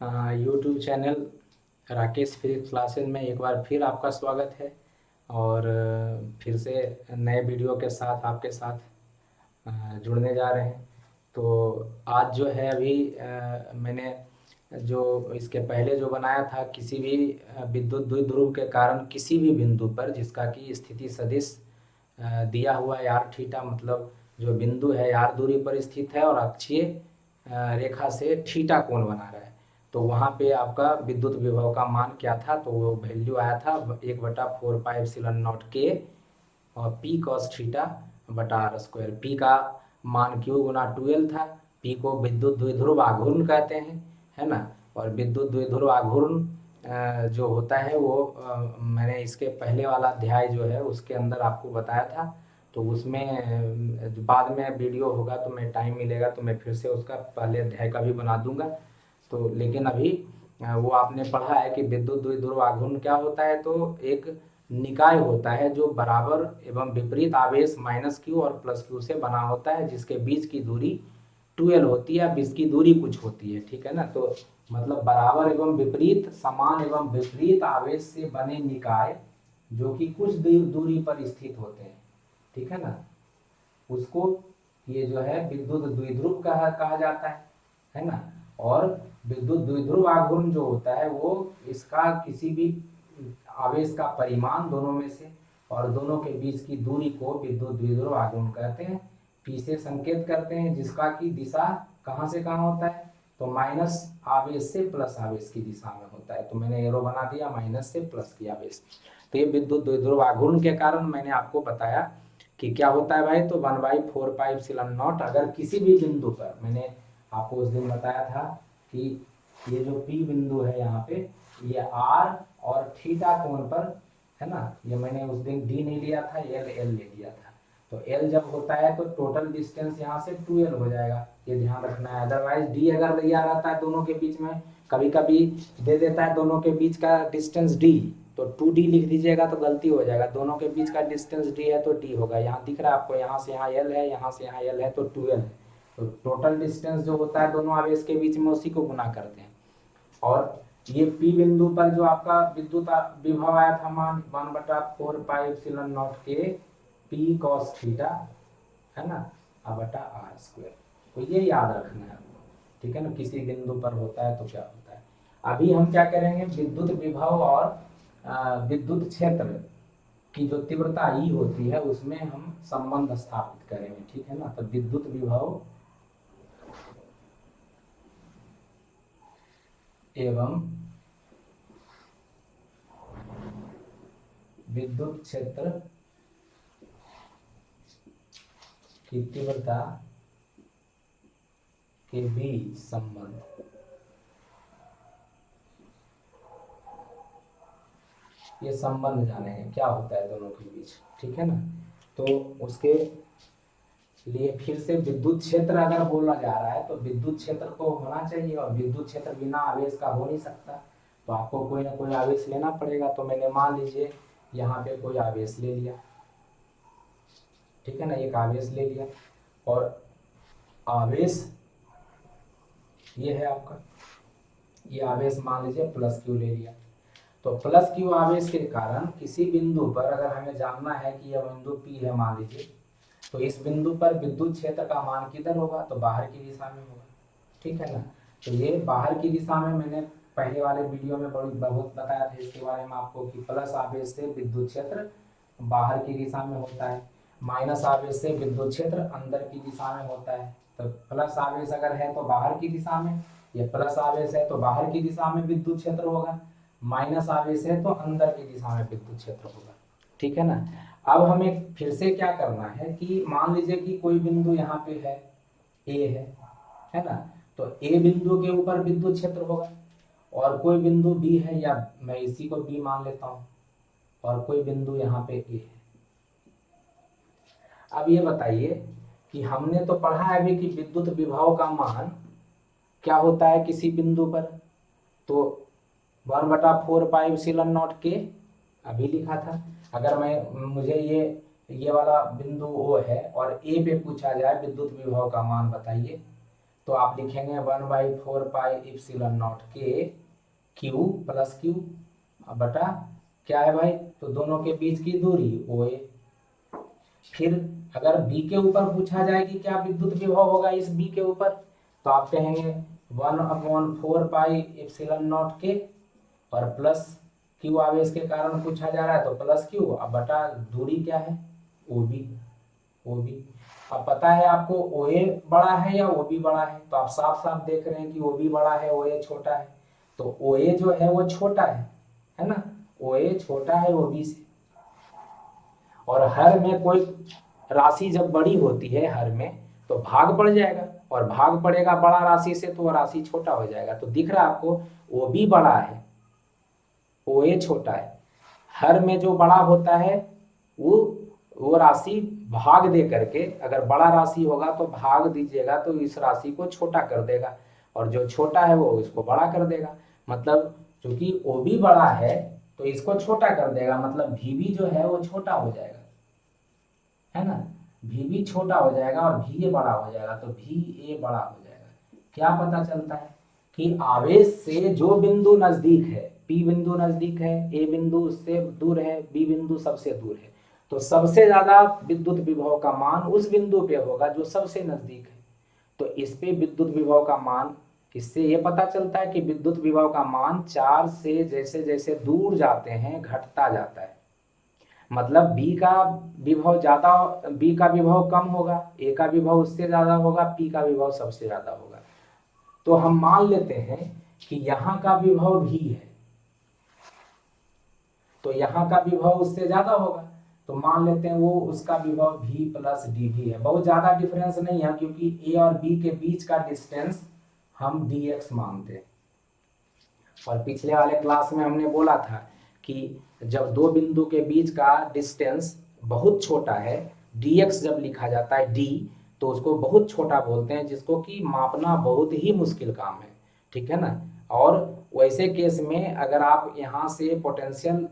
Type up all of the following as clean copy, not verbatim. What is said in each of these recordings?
YouTube channel Rakesh physics classes में एक बार फिर आपका स्वागत है। और फिर से नए वीडियो के साथ आपके साथ जुड़ने जा रहे हैं। तो आज जो है अभी मैंने जो इसके पहले जो बनाया था, किसी भी विद्युत द्विध्रुव के कारण किसी भी बिंदु पर जिसका कि स्थिति सदिश दिया हुआ है r थीटा, मतलब जो बिंदु है r दूरी पर स्थित है और अक्षीय रेखा से थीटा कोण बना रहा है। तो वहाँ पे आपका विद्युत विभव का मान क्या था, तो वो वैल्यू आया था 1/4πε0 के और पी कॉस थीटा बटा आर स्क्वायर। पी का मान क्यू गुना 12 था। पी को विद्युत द्विध्रुव आघूर्ण कहते हैं, है ना। और विद्युत द्विध्रुव आघूर्ण जो होता है वो मैंने इसके पहले वाला अध्याय जो है उसके अंदर आपको बताया था। तो उसमें बाद में वीडियो होगा तो मैं टाइम मिलेगा तो मैं फिर से उसका पहले अध्याय का भी बना दूंगा। तो लेकिन अभी वो आपने पढ़ा है कि विद्युत द्विध्रुव आघूर्ण क्या होता है। तो एक निकाय होता है जो बराबर एवं विपरीत आवेश माइनस क्यू और प्लस क्यू से बना होता है, जिसके बीच की दूरी 12 होती है। अब इसकी दूरी कुछ होती है, ठीक है ना। तो मतलब बराबर एवं विपरीत, समान एवं विपरीत आवेश से बने निकाय जो कि कुछ दूरी पर स्थित होते हैं, ठीक है ना, उसको ये जो है विद्युत द्विध्रुव कहा जाता है ना। और विद्युत द्विध्रुव आघूर्ण जो होता है वो इसका किसी भी आवेश का परिमाण दोनों में से और दोनों के बीच की दूरी को विद्युत द्विध्रुव आघूर्ण कहते हैं। पी से संकेत करते हैं, जिसका की दिशा कहाँ से कहाँ होता है, तो माइनस आवेश से प्लस आवेश की दिशा में होता है। तो मैंने एरो बना दिया माइनस से प्लस की आवेश। तो ये विद्युत द्विध्रुव आघूर्ण के कारण मैंने आपको बताया कि क्या होता है भाई। तो 1/4πε0 अगर किसी भी बिंदु पर, मैंने आपको उस दिन बताया था कि ये जो P बिंदु है यहाँ पे, ये R और थीटा कोण पर है ना। ये मैंने उस दिन D नहीं लिया था, L ले लिया था। तो L जब होता है तो टोटल डिस्टेंस यहाँ से 2L हो जाएगा, ये ध्यान रखना है। अदरवाइज D अगर दिया रहता है दोनों के बीच में, कभी कभी दे देता है दोनों के बीच का डिस्टेंस D, तो 2D लिख दीजिएगा तो गलती हो जाएगा। दोनों के बीच का डिस्टेंस D है तो D होगा। यहाँ दिख रहा है आपको, यहाँ से यहाँ L है, यहाँ से यहाँ L है, तो 2L है। तो टोटल डिस्टेंस जो होता है दोनों आवेश के बीच में, उसी को गुना करते हैं। और ये P बिंदु पर जो आपका विद्युत विभव आया था मान 1/4πε0 के P cos थीटा, है ना, बटा आर स्क्वायर। तो ये याद रखना है आपको, ठीक है ना। किसी बिंदु पर होता है तो क्या होता है। अभी हम क्या करेंगे, विद्युत विभव और विद्युत क्षेत्र की जो तीव्रता ई होती है उसमें हम संबंध स्थापित करेंगे, ठीक है ना। तो विद्युत विभव एवं विद्युत क्षेत्र की तीव्रता के बीच संबंध, ये संबंध जानेंगे क्या होता है दोनों के बीच, ठीक है ना। तो उसके लिए फिर से विद्युत क्षेत्र अगर बोला जा रहा है तो विद्युत क्षेत्र को होना चाहिए, और विद्युत क्षेत्र बिना आवेश का हो नहीं सकता। तो आपको कोई ना कोई आवेश लेना पड़ेगा। तो मैंने मान लीजिए यहाँ पे कोई आवेश ले लिया, ठीक है ना, एक आवेश ले लिया। और आवेश ये है आपका, ये आवेश मान लीजिए प्लस क्यू ले लिया। तो प्लस क्यू आवेश के कारण किसी बिंदु पर अगर हमें जानना है कि यह बिंदु P है मान लीजिए, तो इस बिंदु पर विद्युत क्षेत्र का मान किधर होगा, तो बाहर की दिशा में होगा, ठीक है ना। तो ये बाहर की दिशा में मैंने पहले वाले वीडियो में बहुत बताया था इसके बारे में आपको कि प्लस आवेश से विद्युत क्षेत्र बाहर की दिशा में होता है, माइनस आवेश से विद्युत क्षेत्र अंदर की दिशा में होता है। तो प्लस आवेश अगर है तो बाहर की दिशा में, ये प्लस आवेश है तो बाहर की दिशा में विद्युत क्षेत्र होगा, माइनस आवेश है तो अंदर की दिशा में विद्युत क्षेत्र होगा, ठीक है ना। अब हमें फिर से क्या करना है कि मान लीजिए कि कोई बिंदु यहाँ पे है, ए है ना। तो ए बिंदु के ऊपर विद्युत क्षेत्र होगा, और कोई बिंदु बी है, या मैं इसी को बी मान लेता हूं, और कोई बिंदु यहाँ पे ए है। अब ये बताइए कि हमने तो पढ़ा है अभी कि विद्युत विभव का मान क्या होता है किसी बिंदु पर, तो 1/4πε0 के अभी लिखा था। अगर मैं मुझे ये वाला बिंदु ओ है और ए पे पूछा जाए विद्युत विभव का मान बताइए, तो आप लिखेंगे 1/4 पाई एप्सिलॉन नॉट के क्यू प्लस क्यू बटा क्या है भाई, तो दोनों के बीच की दूरी ओ ए। फिर अगर बी के ऊपर पूछा जाए कि क्या विद्युत विभव होगा इस बी के ऊपर, तो आप कहेंगे 1/4 पाई एप्सिलॉन नॉट के और प्लस क्यू आवेश के कारण पूछा जा रहा है तो प्लस क्यू, अब बटा दूरी क्या है ओ बी। ओ बी अब पता है आपको ओ ए बड़ा है या ओ बी बड़ा है, तो आप साफ साफ देख रहे हैं कि ओ बी बड़ा है ओ ए छोटा है, तो ओ ए जो है वो छोटा है ना, ओ ए छोटा है ओ बी से। और हर में कोई राशि जब बड़ी होती है हर में तो भाग पड़ जाएगा, और भाग पड़ेगा बड़ा राशि से तो वह राशि छोटा हो जाएगा। तो दिख रहा है आपको ओ बी बड़ा है ओ ए छोटा है, हर में जो बड़ा होता है वो वो राशि भाग दे करके, अगर बड़ा राशि होगा तो भाग दीजिएगा तो इस राशि को छोटा कर देगा, और जो छोटा है वो इसको बड़ा कर देगा। मतलब चूंकि ओ बी बड़ा है तो इसको छोटा कर देगा, मतलब भी बी जो है वो छोटा हो जाएगा, है ना। भी बी छोटा हो जाएगा और भी ए बड़ा हो जाएगा, तो भी ए बड़ा हो जाएगा। क्या पता चलता है कि आवेश से जो बिंदु नजदीक है, पी बिंदु नजदीक है, ए बिंदु उससे दूर है, बी बिंदु सबसे दूर है, तो सबसे ज्यादा विद्युत विभव का मान उस बिंदु पे होगा जो सबसे नजदीक है। तो इस पे विद्युत विभव का मान, इससे ये पता चलता है कि विद्युत विभव का मान 4 से जैसे जैसे दूर जाते हैं घटता जाता है। मतलब बी का विभव ज्यादा, बी का विभव कम होगा, ए का विभव उससे ज्यादा होगा, पी का विभव सबसे ज्यादा होगा। तो हम मान लेते हैं कि यहाँ का विभव भी है, तो यहाँ का विभव उससे ज्यादा होगा, तो मान लेते हैं वो उसका विभव भी प्लस डी भी है। बहुत ज्यादा डिफरेंस नहीं है क्योंकि ए और बी के बीच का डिस्टेंस हम डी एक्स मानते हैं। और पिछले वाले क्लास में हमने बोला था कि जब दो बिंदु के बीच का डिस्टेंस बहुत छोटा है, dx जब लिखा जाता है d, तो उसको बहुत छोटा बोलते हैं जिसको कि मापना बहुत ही मुश्किल काम है, ठीक है ना। और वैसे केस में अगर आप यहाँ से पोटेंशियल,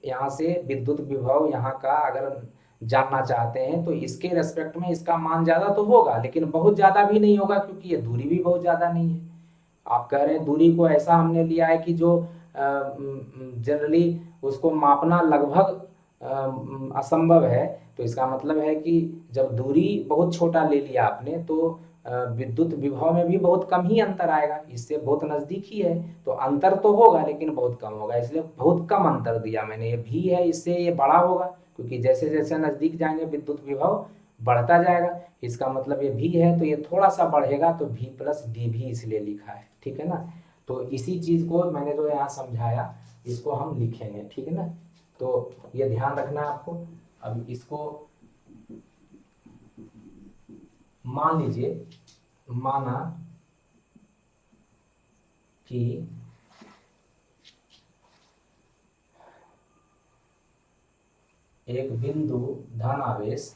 यहाँ से विद्युत विभव यहाँ का अगर जानना चाहते हैं तो इसके रेस्पेक्ट में इसका मान ज्यादा तो होगा लेकिन बहुत ज्यादा भी नहीं होगा, क्योंकि ये दूरी भी बहुत ज्यादा नहीं है। आप कह रहे हैं दूरी को ऐसा हमने लिया है कि जो जनरली उसको मापना लगभग असंभव है, तो इसका मतलब है कि जब दूरी बहुत छोटा ले लिया आपने तो विद्युत विभव में भी बहुत कम ही अंतर आएगा, इससे बहुत नजदीक ही है, तो अंतर तो होगा लेकिन बहुत कम होगा, इसलिए बहुत कम अंतर दिया मैंने। ये भी है, इससे ये बड़ा होगा क्योंकि जैसे जैसे नजदीक जाएंगे विद्युत विभव बढ़ता जाएगा, इसका मतलब ये भी है तो ये थोड़ा सा बढ़ेगा, तो भी प्लस डी भी इसलिए लिखा है, ठीक है ना। तो इसी चीज को मैंने जो यहाँ समझाया इसको हम लिखेंगे, ठीक है ना। तो ये ध्यान रखना है आपको। अब इसको मान लीजिए, माना कि एक बिंदु धनावेश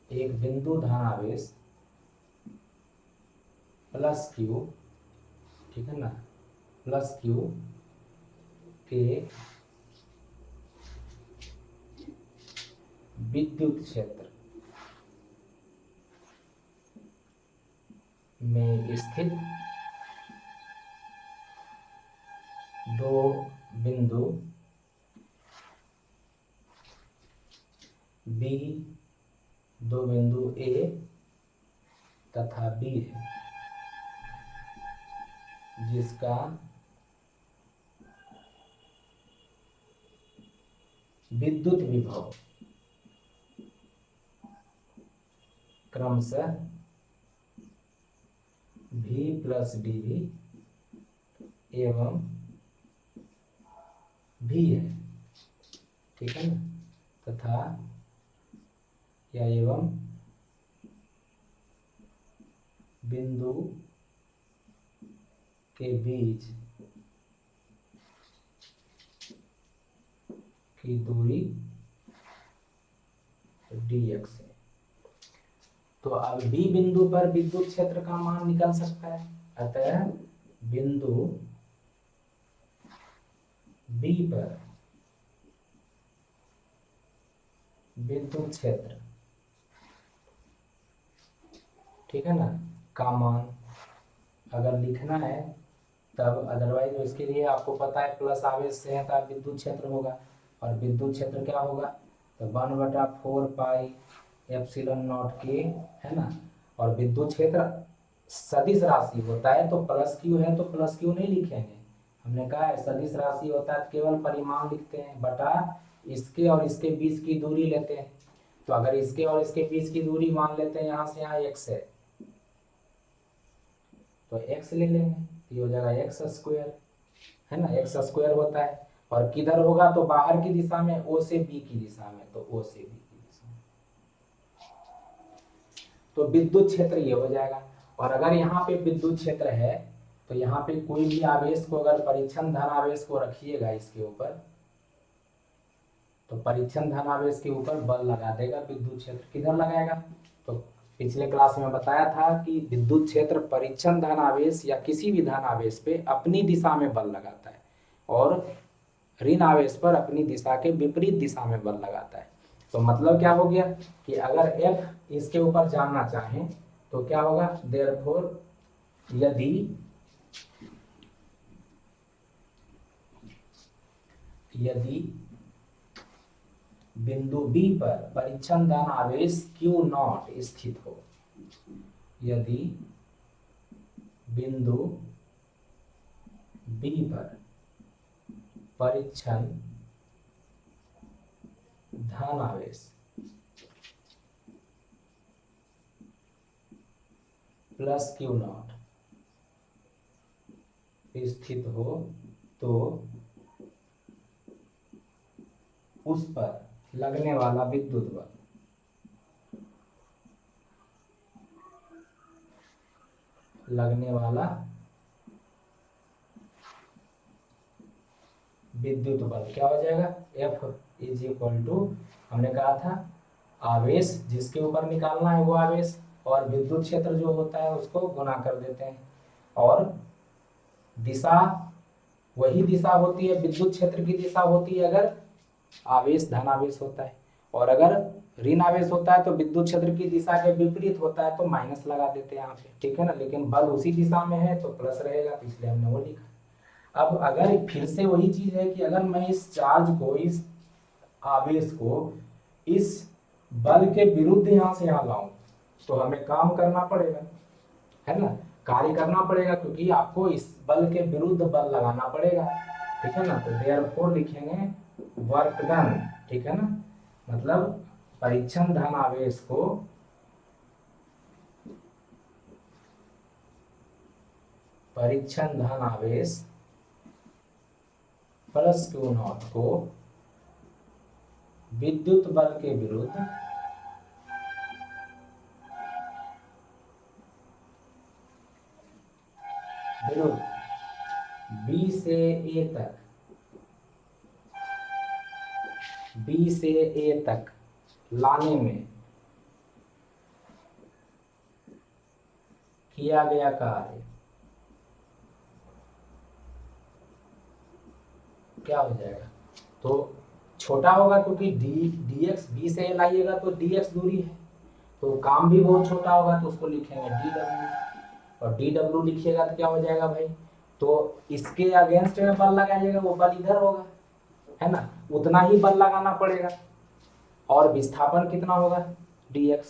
एक बिंदु धनावेश प्लस क्यू, ठीक है ना, प्लस क्यू के विद्युत क्षेत्र में स्थित दो बिंदु बी, दो बिंदु ए तथा बी है, जिसका विद्युत विभव क्रमशः V प्लस dV एवं V है, ठीक है ना, तथा या एवं बिंदु के बीच की दूरी dx है। तो अब B बिंदु पर विद्युत क्षेत्र का मान निकल सकता है, अतः बिंदु B पर विद्युत क्षेत्र ठीक है ना, का मान अगर लिखना है तब, अदरवाइज इसके लिए आपको पता है प्लस आवेश से है तो विद्युत क्षेत्र होगा, और विद्युत क्षेत्र क्या होगा, तो 1/4 पाई एप्सिलॉन नॉट के, है ना। और विद्युत क्षेत्र सदिश राशि होता है तो प्लस क्यू है तो प्लस क्यू नहीं लिखेंगे, हमने कहा है सदिश राशि होता है केवल परिमाण लिखते हैं बटा इसके और इसके बीच की दूरी लेते हैं। तो अगर इसके और इसके बीच की दूरी मान लेते हैं यहाँ से यहाँ x है, तो x ले लेंगे, तो ये हो जाएगा एक्स स्क्वायर, है ना, एक्स स्क्वायर होता है। और किधर होगा, तो बाहर की दिशा में, ओ से बी की दिशा में, तो ओ से बी की दिशा में, तो विद्युत क्षेत्र ये हो जाएगा। और अगर यहाँ पे विद्युत क्षेत्र है तो यहाँ पे कोई भी आवेश को अगर परीक्षण धन आवेश को रखिएगा इसके ऊपर, तो परीक्षण धन आवेश के ऊपर बल लगा देगा विद्युत क्षेत्र, किधर लगाएगा, तो पिछले क्लास में बताया था कि विद्युत क्षेत्र परीक्षण धन आवेश या किसी भी धन आवेश पे अपनी दिशा में बल लगाता है, और ऋण आवेश पर अपनी दिशा के विपरीत दिशा में बल लगाता है। तो मतलब क्या हो गया कि अगर F इसके ऊपर जानना चाहें तो क्या होगा, देयरफॉर यदि बिंदु B पर परीक्षण धन आवेश Q नॉट स्थित हो, यदि बिंदु B पर परीक्षण धन आवेश प्लस Q नॉट स्थित हो, तो उस पर लगने वाला विद्युत बल क्या हो जाएगा, F इज इक्वल टू, हमने कहा था आवेश जिसके ऊपर निकालना है वो आवेश, और विद्युत क्षेत्र जो होता है उसको गुना कर देते हैं, और दिशा वही दिशा होती है, विद्युत क्षेत्र की दिशा होती है अगर आवेश धन आवेश होता है, और अगर ऋण आवेश होता है तो विद्युत क्षेत्र की दिशा के विपरीत होता है तो माइनस लगा देते हैं यहाँ पे, ठीक है ना। लेकिन बल उसी दिशा में है तो प्लस रहेगा, तो इसलिए हमने वो लिखा। अब अगर फिर से वही चीज है कि अगर मैं इस चार्ज को, इस आवेश को इस बल के विरुद्ध यहाँ से यहाँ लाऊं, तो हमें काम करना पड़ेगा, है ना, कार्य करना पड़ेगा, क्योंकि आपको इस बल के विरुद्ध बल लगाना पड़ेगा, ठीक है ना। तो देयरफॉर लिखेंगे वर्क डन, ठीक है ना, मतलब परीक्षण धन आवेश को प्लस Q नॉट को विद्युत बल के विरुद्ध B से A तक लाने में किया गया कार्य क्या हो जाएगा, तो छोटा होगा, क्योंकि dx B से A लाइएगा तो dx दूरी है, तो काम भी बहुत छोटा होगा, तो उसको लिखेंगे dw, और dw लिखिएगा तो क्या हो जाएगा भाई, तो इसके अगेंस्ट में बल लगाइएगा, वो बल इधर होगा, है ना, उतना ही बल लगाना पड़ेगा, और विस्थापन कितना होगा dx,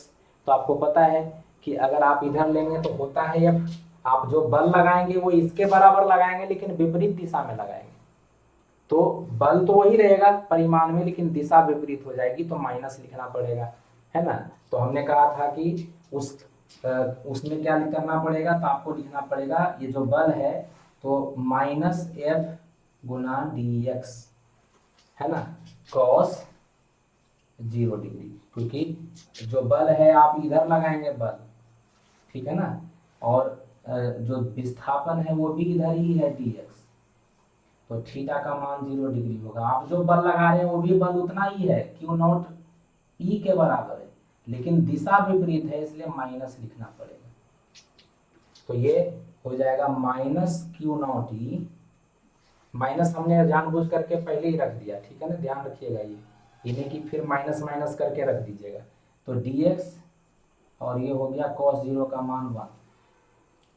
तो आपको पता है कि अगर आप इधर लेंगे तो होता है F, आप जो बल लगाएंगे वो इसके बराबर लगाएंगे लेकिन विपरीत दिशा में लगाएंगे, तो बल तो वही रहेगा परिमाण में, लेकिन दिशा विपरीत हो जाएगी, तो माइनस लिखना पड़ेगा, है ना। तो हमने कहा था कि उसमें क्या करना पड़ेगा, तो आपको लिखना पड़ेगा ये जो बल है तो -F गुना dx, है ना, cos 0 डिग्री, क्योंकि जो बल है आप इधर लगाएंगे बल, ठीक है ना, और जो विस्थापन है वो भी इधर ही है dx, तो थीटा का मान 0 डिग्री होगा। आप जो बल लगा रहे हैं वो भी बल उतना ही है, Q नॉट E के बराबर है, लेकिन दिशा विपरीत है इसलिए माइनस लिखना पड़ेगा, तो ये हो जाएगा -Q नॉट E, माइनस हमने जानबूझ करके पहले ही रख दिया, ठीक है ना, ध्यान रखिएगा ये, इन्हें कि फिर माइनस माइनस करके रख दीजिएगा, तो dx और ये हो गया cos 0 का मान 1।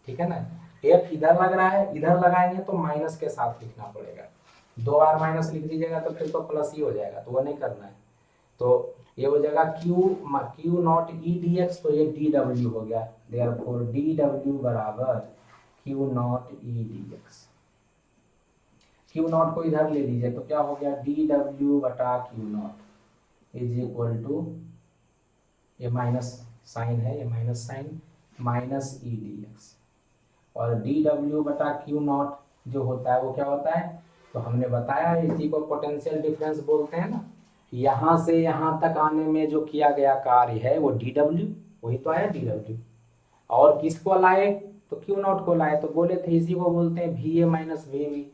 ठीक है ना। f इधर लग रहा है, इधर लगाएंगे तो माइनस के साथ लिखना पड़ेगा। 2 बार माइनस लिख दीजिएगा तो फिर तो प्लस ही हो जाएगा, तो वो नहीं करना है। तो ये हो जाएगा Q naught E D X, तो ये डी डब्ल्यू हो गया। देयरफॉर डी डब्ल्यू बराबर Q naught E D X. Q naught को इधर ले लीजिए तो क्या हो गया, डी डब्ल्यू बटा Q naught is equal to, ये माइनस साइन है, ये minus sign, minus E D X. और डी डब्ल्यू बटा क्यू नॉट जो होता है वो क्या होता है, तो हमने बताया इसी को पोटेंशियल डिफरेंस बोलते हैं ना। यहाँ से यहाँ तक आने में जो किया गया कार्य है वो डी डब्ल्यू, वही तो आया डी डब्ल्यू। और किसको लाए, तो क्यू नॉट को लाए, तो बोले थे इसी को बोलते हैं V A minus V V,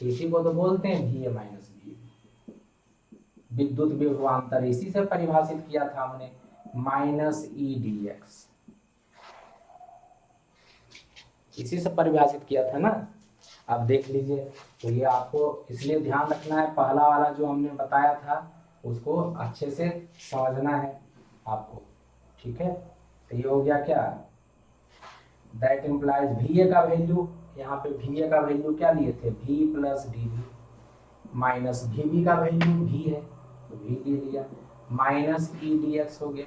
इसी को तो बोलते हैं V A minus V V, विद्युत विभवांतर। इसी से परिभाषित किया था हमने, माइनस ई डी एक्स, इसी से परिभाषित किया था ना। आप देख लीजिए, तो ये आपको इसलिए ध्यान रखना है, पहला वाला जो हमने बताया था उसको अच्छे से समझना है आपको। ठीक है, तो ये हो गया क्या, दैट इम्प्लाइज वी ए का वैल्यू, यहाँ पे वी ए का वैल्यू क्या लिए थे, V plus D V, minus V B का वैल्यू वी है तो वी ले लिया, माइनस ई डी एक्स हो गया,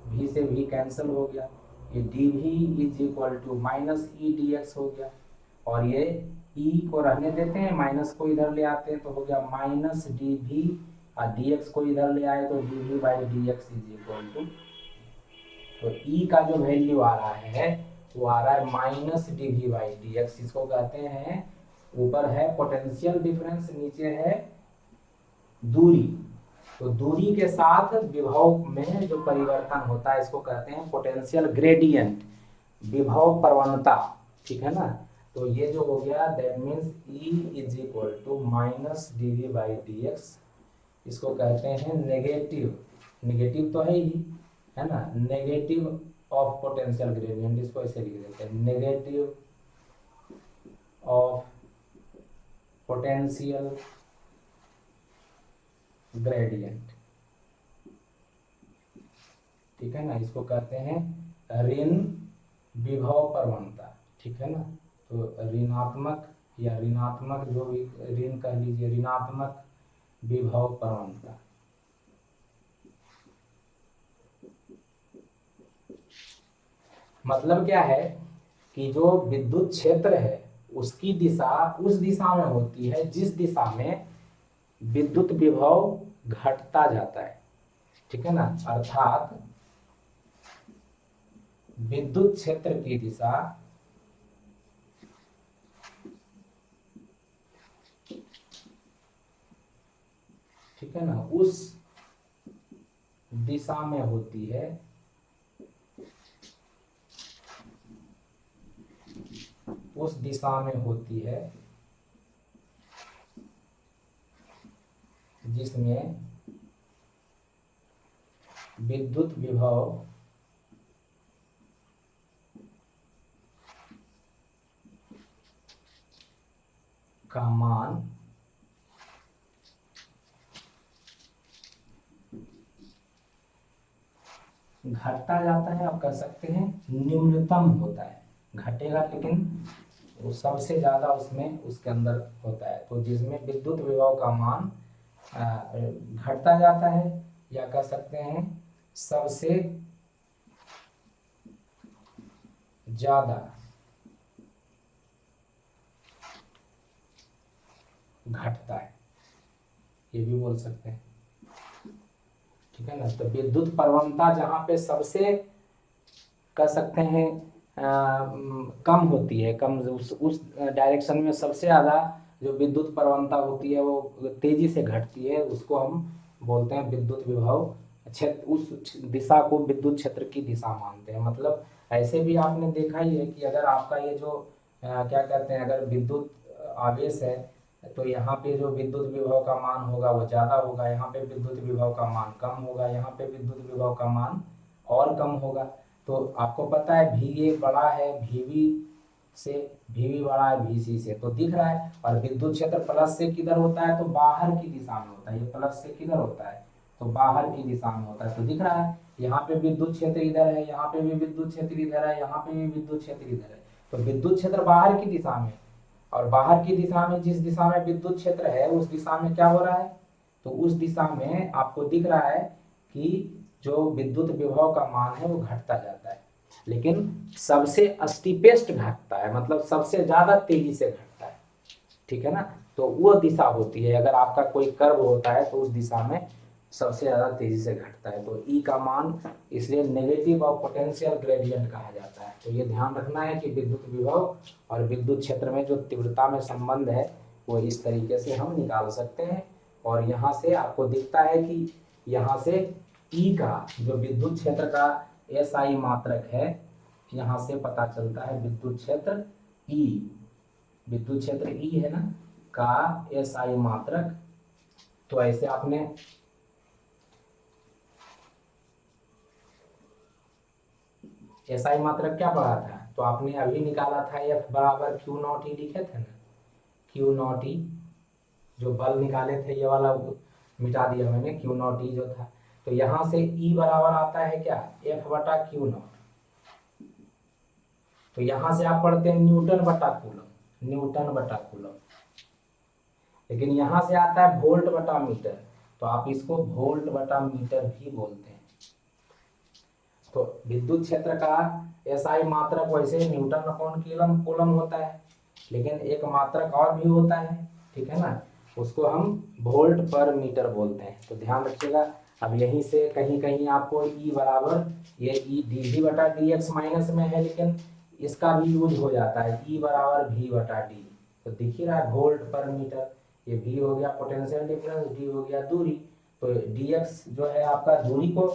वी से वी कैंसिल हो गया, ये D V is equal to minus E D X हो गया। और ये ई को रहने देते हैं, माइनस को इधर ले आते हैं तो हो गया माइनस डी वी, और डी एक्स को इधर ले आए तो D V by D X is equal to, तो ई का जो वैल्यू आ रहा है वो आ रहा है minus D V by D X. इसको कहते हैं, ऊपर है पोटेंशियल डिफरेंस, नीचे है दूरी। तो दूरी के साथ विभव में जो परिवर्तन होता है इसको कहते हैं पोटेंशियल ग्रेडियंट, विभव प्रवणता। ठीक है ना। तो ये जो हो गया that means E is equal to minus D V by D X, इसको कहते हैं नेगेटिव, नेगेटिव तो है ही, है ना, नेगेटिव ऑफ पोटेंशियल ग्रेडियंट, इसको ऐसे लिख देते हैं नेगेटिव ऑफ पोटेंशियल ग्रेडियंट। ठीक है ना, इसको कहते हैं ऋण विभव प्रवणता। ठीक है ना, तो ऋणात्मक या ऋणात्मक जो भी ऋण कह लीजिए, ऋणात्मक विभव प्रवणता। मतलब क्या है कि जो विद्युत क्षेत्र है उसकी दिशा उस दिशा में होती है जिस दिशा में विद्युत विभव घटता जाता है। ठीक है ना, अर्थात विद्युत क्षेत्र की दिशा ठीक है ना उस दिशा में होती है उस दिशा में होती है जिसमें विद्युत विभव का मान घटता जाता है। आप कह सकते हैं न्यूनतम होता है, घटेगा लेकिन वो सबसे ज्यादा उसमें उसके अंदर होता है। तो जिसमें विद्युत विभव का मान घटता जाता है, या कह सकते हैं सबसे ज्यादा घटता है, ये भी बोल सकते हैं। ठीक है ना, तो विद्युत प्रवणता जहां पे सबसे कह सकते हैं कम होती है, कम उस डायरेक्शन में सबसे ज्यादा जो विद्युत प्रवणता होती है वो तेजी से घटती है, उसको हम बोलते हैं विद्युत विभव क्षेत्र। उस दिशा को विद्युत क्षेत्र की दिशा मानते हैं। मतलब ऐसे भी आपने देखा ही है कि अगर आपका ये जो क्या कहते हैं, अगर विद्युत आवेश है तो यहाँ पे जो विद्युत विभव का मान होगा वो ज्यादा होगा, यहाँ पे विद्युत विभव का मान कम होगा, यहाँ पे विद्युत विभव का मान और कम होगा। तो आपको पता है वी ए बड़ा है वी से, वी बड़ा है वी से, तो दिख रहा है। और विद्युत क्षेत्र प्लस से किधर होता है, तो बाहर की दिशा में होता है। ये प्लस से किधर होता है, तो बाहर की दिशा में होता है, तो दिख रहा है। यहाँ पे विद्युत क्षेत्र इधर है, यहाँ पे भी विद्युत क्षेत्र इधर है, यहाँ पे भी विद्युत क्षेत्र इधर है। तो विद्युत क्षेत्र बाहर की दिशा में, और बाहर की दिशा में जिस दिशा में विद्युत क्षेत्र है उस दिशा में क्या हो रहा है, तो उस दिशा में आपको दिख रहा है कि जो विद्युत विभव का मान है वो घटता जाता है, लेकिन सबसे स्टीपेस्ट घटता है, मतलब सबसे ज्यादा तेजी से घटता है। ठीक है ना, तो वो दिशा होती है, अगर आपका कोई कर्व होता है तो उस दिशा में सबसे ज्यादा तेजी से घटता है। तो ई का मान इसलिए नेगेटिव ऑफ पोटेंशियल ग्रेडियंट कहा जाता है। तो ये ध्यान रखना है कि विद्युत विभव और विद्युत क्षेत्र में जो तीव्रता में संबंध है वो इस तरीके से हम निकाल सकते हैं। और यहाँ से आपको दिखता है कि यहाँ से ई का जो विद्युत क्षेत्र का एस आई मात्रक है, यहाँ से पता चलता है विद्युत क्षेत्र ई, विद्युत क्षेत्र ई है ना का एस आई मात्रक। तो ऐसे आपने एस आई मात्रक क्या पढ़ा था, तो आपने अभी निकाला था एफ बराबर क्यू नॉट ई लिखे थे ना, क्यू नॉट ई, जो बल निकाले थे ये वाला मिटा दिया मैंने, क्यू नॉट ई जो था। तो यहां से ई बराबर आता है क्या, एफ बटा क्यू नॉट। तो यहां से आप पढ़ते हैं न्यूटन बटा कूलम, न्यूटन बटा कूलम, लेकिन यहां से आता है वोल्ट बटा मीटर, तो आप इसको वोल्ट बटा मीटर भी बोलते हैं। तो विद्युत क्षेत्र का एसआई मात्रक वैसे न्यूटन अपॉन कूलम कूलम होता है, लेकिन एक मात्रक और भी होता है, ठीक है ना, उसको हम वोल्ट पर मीटर बोलते हैं। तो ध्यान रखिएगा। अब यहीं से कहीं कहीं आपको ई बराबर, ये ई डी वी बटा डी एक्स माइनस में है, लेकिन इसका भी यूज हो जाता है, ई बराबर वी बटा डी। तो दिख ही रहा है वोल्ट पर मीटर, ये वी हो गया पोटेंशियल डिफरेंस, डी हो गया दूरी। तो डी एक्स जो है आपका दूरी को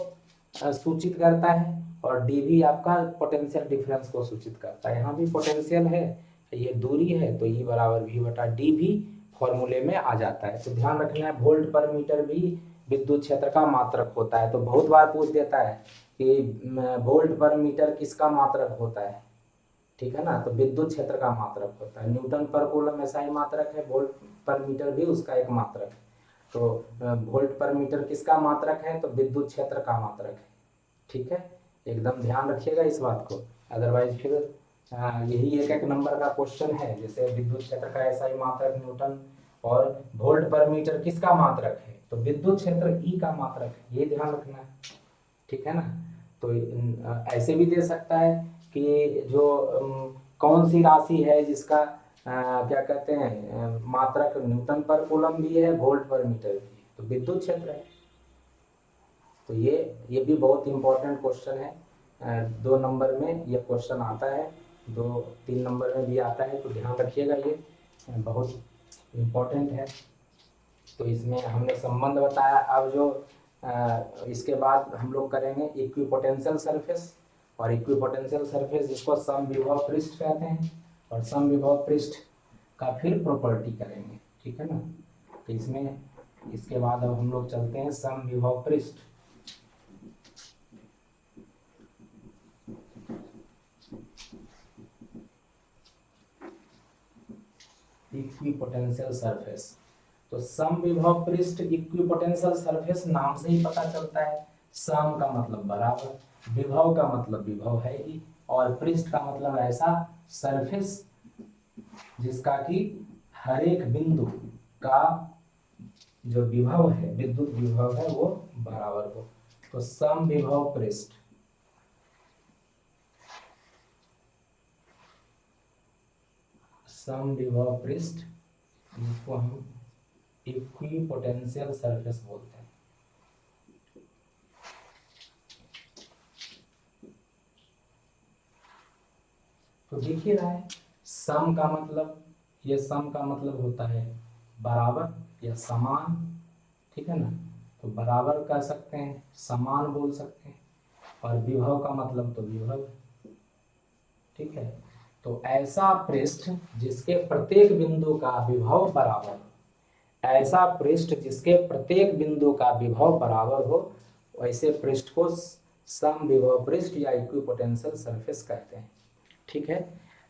सूचित करता है, और डी भी आपका पोटेंशियल डिफरेंस को सूचित करता है। यहाँ भी पोटेंशियल है, ये दूरी है, तो ई बराबर वी बटा डी भी फॉर्मूले में आ जाता है। तो ध्यान रखना है वोल्ट पर मीटर भी विद्युत क्षेत्र का मात्रक होता है। तो बहुत बार पूछ देता है कि वोल्ट पर मीटर किसका मात्रक होता है, ठीक है ना, तो विद्युत क्षेत्र का मात्रक होता है। न्यूटन पर कूलम ऐसा ही मात्रक है, वोल्ट पर मीटर भी उसका एक मात्रक है। तो वोल्ट पर मीटर किसका मात्रक है, तो विद्युत क्षेत्र का मात्रक है। ठीक है, एकदम ध्यान रखिएगा इस बात को, अदरवाइज फिर यही एक एक नंबर का क्वेश्चन है, जैसे विद्युत क्षेत्र का ऐसा ही मात्रक न्यूटन, और वोल्ट पर मीटर किसका मात्रक है, तो विद्युत क्षेत्र ई का मात्रक है, ये ध्यान रखना है। ठीक है ना, तो ऐसे भी दे सकता है कि जो कौन सी राशि है जिसका क्या कहते हैं मात्रक न्यूटन पर कूलम भी है, वोल्ट पर मीटर भी है, तो विद्युत क्षेत्र है। तो ये भी बहुत इंपॉर्टेंट क्वेश्चन है, 2 नंबर में ये क्वेश्चन आता है, 2-3 नंबर में भी आता है, तो ध्यान रखिएगा, ये बहुत इम्पोर्टेंट है। तो इसमें हमने संबंध बताया। अब जो इसके बाद हम लोग करेंगे इक्विपोटेंशियल सरफेस, और इक्विपोटेंशियल सरफेस जिसको समविभव पृष्ठ कहते हैं, और समविभव पृष्ठ का फिर प्रॉपर्टी करेंगे, ठीक है ना। तो इसमें इसके बाद अब हम लोग चलते हैं समविभव पृष्ठ। इक्विपोटेंशियल सरफेस, तो समविभव पृष्ठ इक्विपोटेंशियल सरफेस नाम से ही पता चलता है। सम का मतलब बराबर, विभव का मतलब विभव है ही, और पृष्ठ का मतलब ऐसा सरफेस जिसका कि हर एक बिंदु का जो विभव है, विद्युत विभव है, वो बराबर हो। तो समविभव पृष्ठ, समविभव पृष्ठ जिसको हम इक्विपोटेंशियल सरफेस बोलते हैं। तो दिख ही रहा है सम का मतलब, ये सम का मतलब होता है बराबर या समान, ठीक है ना, तो बराबर कह सकते हैं, समान बोल सकते हैं, और विभव का मतलब तो विभव, ठीक है। तो ऐसा पृष्ठ जिसके प्रत्येक बिंदु का विभव बराबर, ऐसा पृष्ठ जिसके प्रत्येक बिंदु का विभव बराबर हो, वैसे पृष्ठ को समविभव पृष्ठ या इक्विपोटेंशियल सरफेस कहते हैं, ठीक है।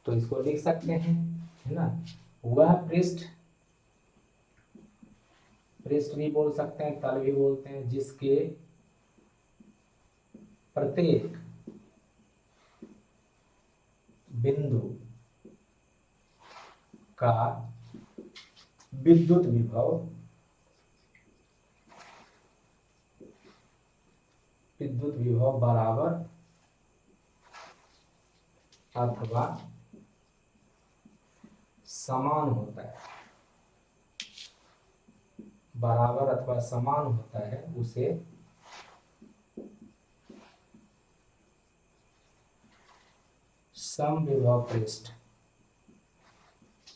तो इसको लिख सकते हैं, है ना, वह पृष्ठ, पृष्ठ भी बोल सकते हैं, तल भी बोलते हैं, जिसके प्रत्येक बिंदु का विद्युत विभव बराबर अथवा समान होता है, बराबर अथवा समान होता है, उसे समविभव पृष्ठ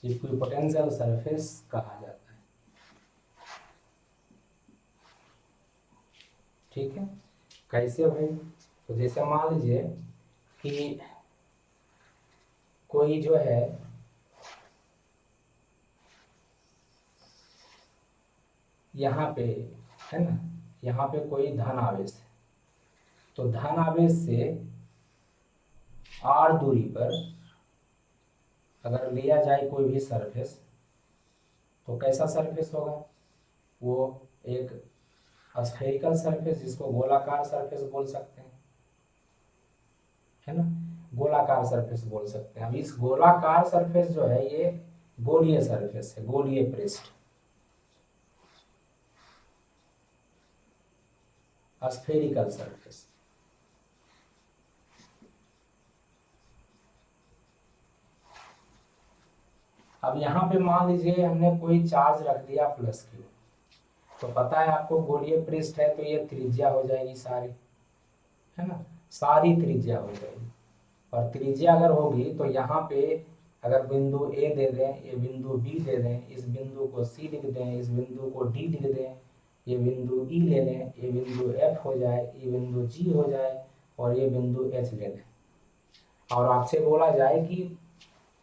इक्विपोटेंशियल सरफेस कहा जाता है। ठीक है, कैसे भाई? तो जैसे मान लीजिए कि कोई जो है यहाँ पे है ना, यहाँ पे कोई धन आवेश है, तो धन आवेश से r दूरी पर अगर लिया जाए कोई भी सरफेस, तो कैसा सरफेस होगा? वो एक स्फेरिकल सरफेस, जिसको गोलाकार सरफेस बोल सकते हैं, है ना, गोलाकार सरफेस बोल सकते हैं। अब इस गोलाकार सरफेस जो है ये गोलीय सरफेस है, गोलीय पृष्ठ, स्फेरिकल सरफेस। अब यहाँ पे मान लीजिए हमने कोई चार्ज रख दिया प्लस क्यू, तो पता है आपको गोलीय पृष्ठ है तो ये त्रिज्या हो जाएगी सारी, है ना, सारी त्रिज्या हो जाएगी। और त्रिज्या अगर होगी तो यहाँ पे अगर बिंदु ए दे दें, ये बिंदु बी दे दें, इस बिंदु को सी लिख दें, इस बिंदु को डी लिख दें, ये बिंदु ई ले लें, ये बिंदु एफ हो जाए, ये बिंदु जी हो जाए और ये बिंदु एच ले लें। और आपसे बोला जाए कि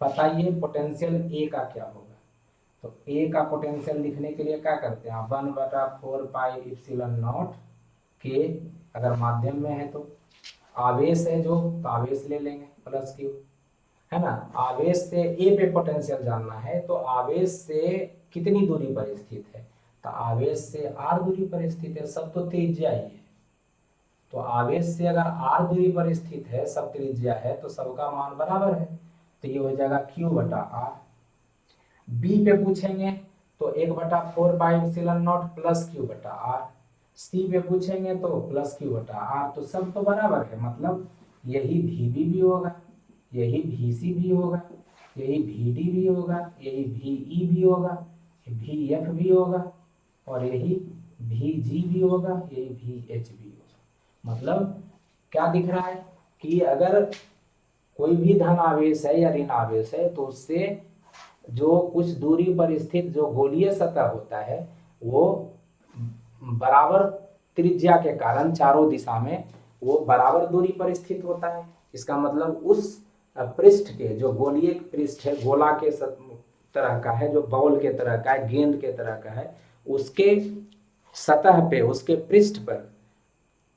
बताइए पोटेंशियल ए का क्या होगा, तो ए का पोटेंशियल लिखने के लिए क्या करते हैं? 1/4 पाई इप्सिलॉन नॉट के, अगर माध्यम में है तो आवेश है जो, तो आवेश ले लेंगे प्लस क्यू, है ना। आवेश से ए पे पोटेंशियल जानना है, तो आवेश से कितनी दूरी पर स्थित है? तो आवेश से आर दूरी पर स्थित है, सब तो त्रिज्या ही है। तो आवेश से अगर आर दूरी पर स्थित है, सब त्रिज्या है, तो सबका मान बराबर है, तो ये हो जाएगा क्यू बटा आर। बी पे पूछेंगे तो 1/4 pi epsilon not plus Q बटा आर। सी पे पूछेंगे तो प्लस क्यू बटा आर, तो सब तो बराबर है, मतलब यही VB भी होगा, यही VC भी होगा, यही VD भी होगा, यही VE भी होगा, VF भी होगा और यही VG भी होगा, यही VH भी होगा। मतलब क्या दिख रहा है कि अगर कोई भी धन आवेश है या ऋण आवेश है, तो उससे जो कुछ दूरी पर स्थित जो गोलीय सतह होता है वो बराबर त्रिज्या के कारण चारों दिशा में वो बराबर दूरी पर स्थित होता है। इसका मतलब उस पृष्ठ के, जो गोलीय पृष्ठ है, गोला के तरह का है, जो बॉल के तरह का है, गेंद के तरह का है, उसके सतह पे, उसके पृष्ठ पर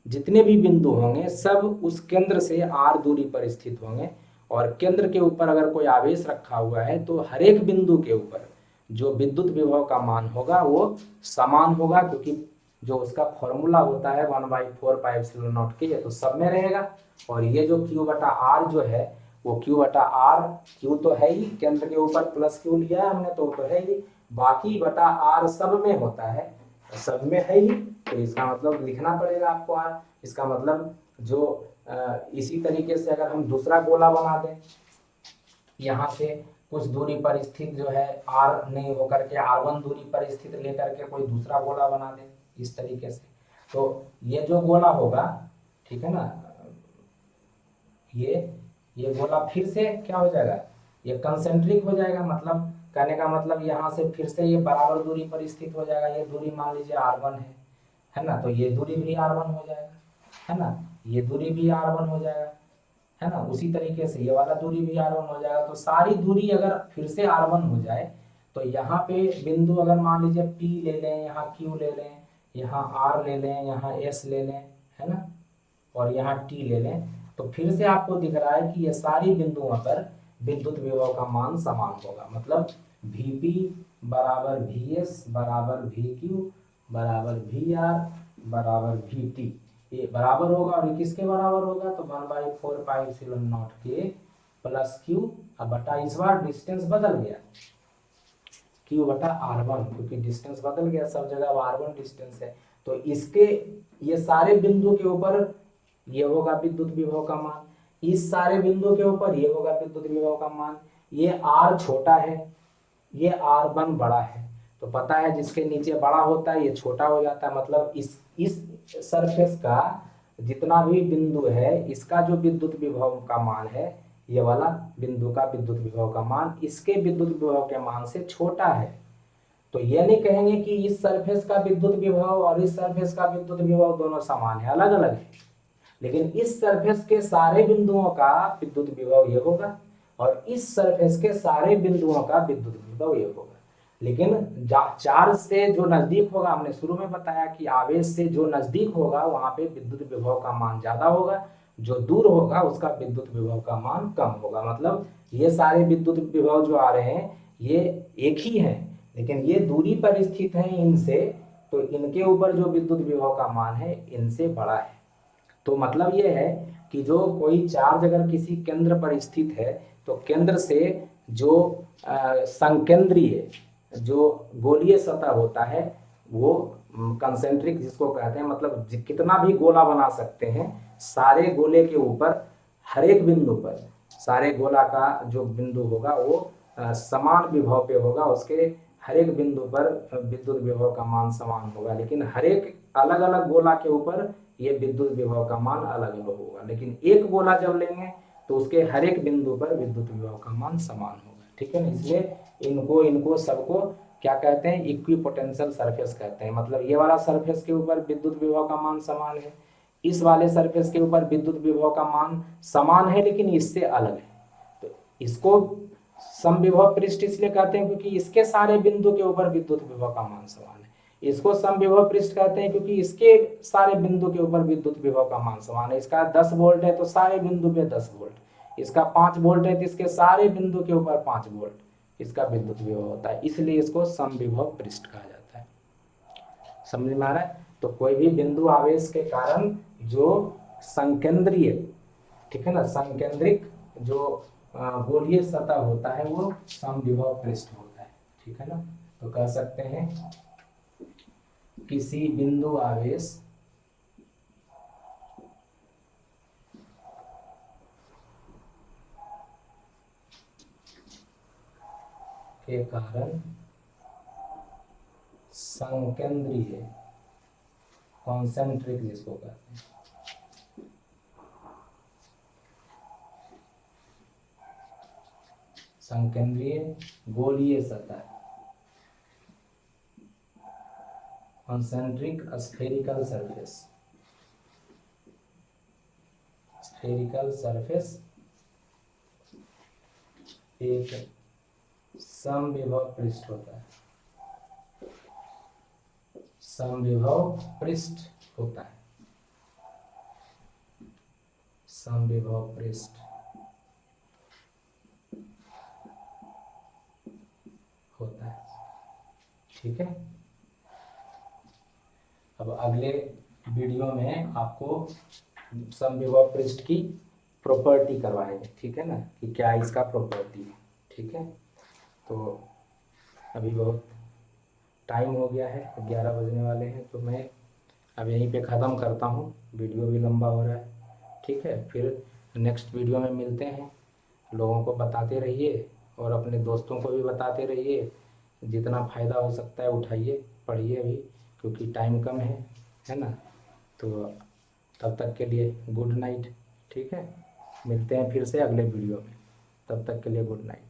जितने भी बिंदु होंगे सब उस केंद्र से r दूरी पर स्थित होंगे। और केंद्र के ऊपर अगर कोई आवेश रखा हुआ है तो हर एक बिंदु के ऊपर जो विद्युत विभव का मान होगा वो समान होगा, क्योंकि जो उसका फॉर्मूला होता है 1/4 पाई एप्सिलॉन नॉट के, ये तो सब में रहेगा। और ये जो q बटा आर जो है वो q बटा आर, q तो है ही, केंद्र के ऊपर प्लस q लिया है हमने तो है ही, बाकी बटा आर सब में होता है, सब में है ही, तो इसका मतलब लिखना पड़ेगा आपको आर। इसका मतलब जो इसी तरीके से अगर हम दूसरा गोला बना दें, यहाँ से कुछ दूरी पर स्थित जो है आर नहीं होकर के R1 दूरी पर स्थित लेकर के कोई दूसरा गोला बना दें इस तरीके से, तो ये जो गोला होगा, ठीक है ना, ये गोला फिर से क्या हो जाएगा, ये कंसेंट्रिक हो जाएगा। मतलब कहने का मतलब यहाँ से फिर से ये बराबर दूरी पर स्थित हो जाएगा। ये दूरी मान लीजिए R1 है ना, तो ये दूरी भी R1 हो जाएगा, है ना, ये दूरी भी R1 हो जाएगा, है ना। उसी तरीके से ये वाला दूरी भी R1 हो जाएगा। तो सारी दूरी अगर फिर से R1 हो जाए तो यहाँ पे बिंदु अगर मान लीजिए P ले लें, यहाँ Q ले लें, यहाँ R ले लें, यहाँ S ले लें, है ना, और यहाँ T ले लें, तो फिर से आपको दिख रहा है कि ये सारी बिंदुओं पर विद्युत विभव का मान समान होगा। मतलब VP बराबर VS बराबर VQ बराबर VR बराबर VT, ये बराबर होगा और ये किसके बराबर होगा, तो 1/4πε0 के प्लस क्यू, अब बटा इस बार डिस्टेंस बदल गया, क्यू बटा r1, क्योंकि डिस्टेंस बदल गया, सब जगह r1 डिस्टेंस है। तो इसके ये सारे बिंदु के ऊपर ये होगा विद्युत विभव का मान, इस सारे बिंदु के ऊपर ये होगा विद्युत विभव का मान। ये r छोटा है, ये r1 बड़ा है, तो पता है जिसके नीचे बड़ा होता है ये छोटा हो जाता है, मतलब इस सरफेस का जितना भी बिंदु है इसका जो विद्युत विभव का मान है, ये वाला बिंदु का विद्युत विभव का मान इसके विद्युत विभव के मान से छोटा है। तो ये नहीं कहेंगे कि इस सरफेस का विद्युत विभव और इस सरफेस का विद्युत विभव दोनों समान है, अलग अलग है, लेकिन इस सरफेस के सारे बिंदुओं का विद्युत विभव ये होगा और इस सरफेस के सारे बिंदुओं का विद्युत विभव ये होगा। लेकिन चार्ज से जो नजदीक होगा, हमने शुरू में बताया कि आवेश से जो नजदीक होगा वहां पे विद्युत विभव का मान ज्यादा होगा, जो दूर होगा उसका विद्युत विभव का मान कम होगा। मतलब ये सारे विद्युत विभव जो आ रहे हैं ये एक ही हैं, लेकिन ये दूरी पर स्थित हैं इनसे, तो इनके ऊपर जो विद्युत विभव का मान है इनसे बड़ा है। तो मतलब ये है कि जो कोई चार्ज अगर किसी केंद्र पर स्थित है तो केंद्र से जो संकेंद्रीय जो गोलीय सतह होता है वो कंसेंट्रिक जिसको कहते हैं, मतलब कितना भी गोला बना सकते हैं, सारे गोले के ऊपर हर एक बिंदु पर, सारे गोला का जो बिंदु होगा वो समान विभव पे होगा, उसके हर एक बिंदु पर विद्युत विभव का मान समान होगा, लेकिन हर एक अलग अलग गोला के ऊपर ये विद्युत विभव का मान अलग अलग होगा। लेकिन एक गोला जब लेंगे तो उसके हर एक बिंदु पर विद्युत विभव का मान समान होगा, ठीक है ना। इसलिए इनको इनको सबको क्या कहते हैं, इक्विपोटेंशियल सरफेस कहते हैं। मतलब ये वाला सरफेस के ऊपर विद्युत विभव का मान समान है, इस वाले सरफेस के ऊपर विद्युत विभव का मान समान है लेकिन इससे अलग है। तो इसको समविभव पृष्ठ इसलिए कहते हैं क्योंकि इसके सारे बिंदु के ऊपर विद्युत विभव का मान समान है। इसको समविभव पृष्ठ कहते हैं क्योंकि इसके सारे बिंदु के ऊपर विद्युत विभव का मान समान है। इसका 10 वोल्ट है तो सारे बिंदु पे 10 वोल्ट, इसका 5 वोल्ट है तो इसके सारे बिंदु के ऊपर 5 वोल्ट इसका विद्युत विभव होता है, इसलिए इसको समविभव पृष्ठ कहा जाता है। समझ में आ रहा है। तो कोई भी बिंदु आवेश के कारण जो संकेंद्रीय, ठीक है ना, संकेंद्रिक जो गोलीय सतह होता है वो समविभव पृष्ठ होता है, ठीक है ना। तो कह सकते हैं किसी बिंदु आवेश के कारण संकेंद्रीय, कॉन्सेंट्रिक जिसको कहते हैं, संकेंद्रीय गोलीय सतह, concentric spherical surface, spherical surface एक समविभव पृष्ठ होता है, समविभव पृष्ठ होता है, समविभव पृष्ठ होता है, ठीक है। अब अगले वीडियो में आपको समविभव पृष्ठ की प्रॉपर्टी करवाएंगे, ठीक है ना, कि क्या इसका प्रॉपर्टी है, ठीक है। तो अभी बहुत टाइम हो गया है, 11 बजने वाले हैं, तो मैं अब यहीं पे ख़त्म करता हूँ, वीडियो भी लंबा हो रहा है, ठीक है। फिर नेक्स्ट वीडियो में मिलते हैं। लोगों को बताते रहिए और अपने दोस्तों को भी बताते रहिए, जितना फ़ायदा हो सकता है उठाइए, पढ़िए अभी, क्योंकि टाइम कम है ना। तो तब तक के लिए गुड नाइट, ठीक है। मिलते हैं फिर से अगले वीडियो में, तब तक के लिए गुड नाइट।